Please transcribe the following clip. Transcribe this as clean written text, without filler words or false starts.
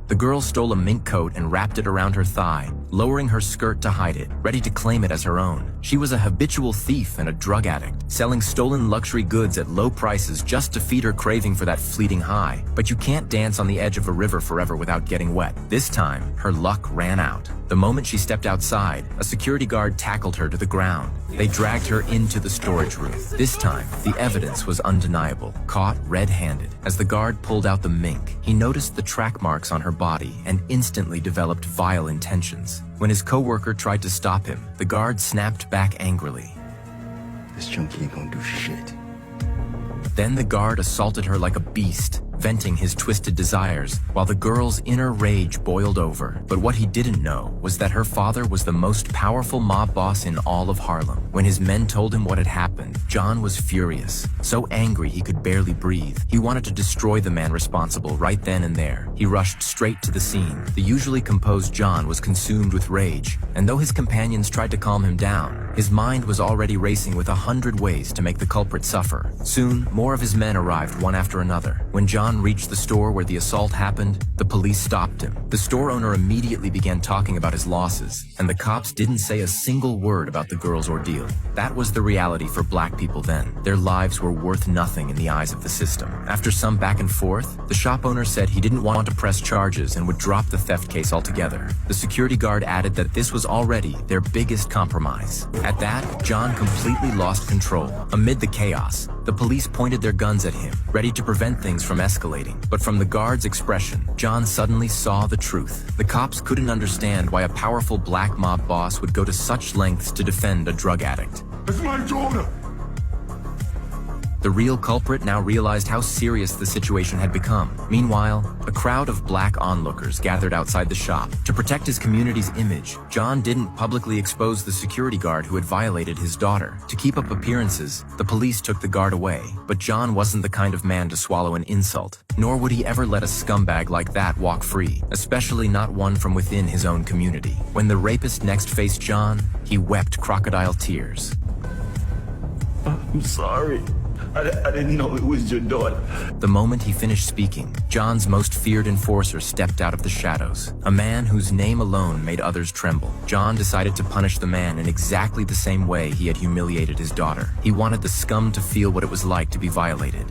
The girl stole a mink coat and wrapped it around her thigh, lowering her skirt to hide it, ready to claim it as her own. She was a habitual thief and a drug addict, selling stolen luxury goods at low prices just to feed her craving for that fleeting high. But you can't dance on the edge of a river forever without getting wet. This time, her luck ran out. The moment she stepped outside, a security guard tackled her to the ground. They dragged her into the storage room. This time, the evidence was undeniable, caught red-handed. As the guard pulled out the mink, he noticed the track marks on her body and instantly developed vile intentions. When his coworker tried to stop him, the guard snapped back angrily. This junkie ain't gonna do shit. Then the guard assaulted her like a beast, venting his twisted desires, while the girl's inner rage boiled over. But what he didn't know was that her father was the most powerful mob boss in all of Harlem. When his men told him what had happened, John was furious, so angry he could barely breathe. He wanted to destroy the man responsible right then and there. He rushed straight to the scene. The usually composed John was consumed with rage, and though his companions tried to calm him down, his mind was already racing with 100 ways to make the culprit suffer. Soon, more of his men arrived one after another. When John reached the store where the assault happened, the police stopped him. The store owner immediately began talking about his losses, and the cops didn't say a single word about the girl's ordeal. That was the reality for black people then. Their lives were worth nothing in the eyes of the system. After some back and forth, the shop owner said he didn't want to press charges and would drop the theft case altogether. The security guard added that this was already their biggest compromise. At that, John completely lost control. Amid the chaos, the police pointed their guns at him, ready to prevent things from escalating. But from the guard's expression, John suddenly saw the truth. The cops couldn't understand why a powerful black mob boss would go to such lengths to defend a drug addict. It's my daughter! The real culprit now realized how serious the situation had become. Meanwhile, a crowd of black onlookers gathered outside the shop. To protect his community's image, John didn't publicly expose the security guard who had violated his daughter. To keep up appearances, the police took the guard away. But John wasn't the kind of man to swallow an insult, nor would he ever let a scumbag like that walk free, especially not one from within his own community. When the rapist next faced John, he wept crocodile tears. I'm sorry. I didn't know it was your daughter. The moment he finished speaking, John's most feared enforcer stepped out of the shadows, a man whose name alone made others tremble. John decided to punish the man in exactly the same way he had humiliated his daughter. He wanted the scum to feel what it was like to be violated.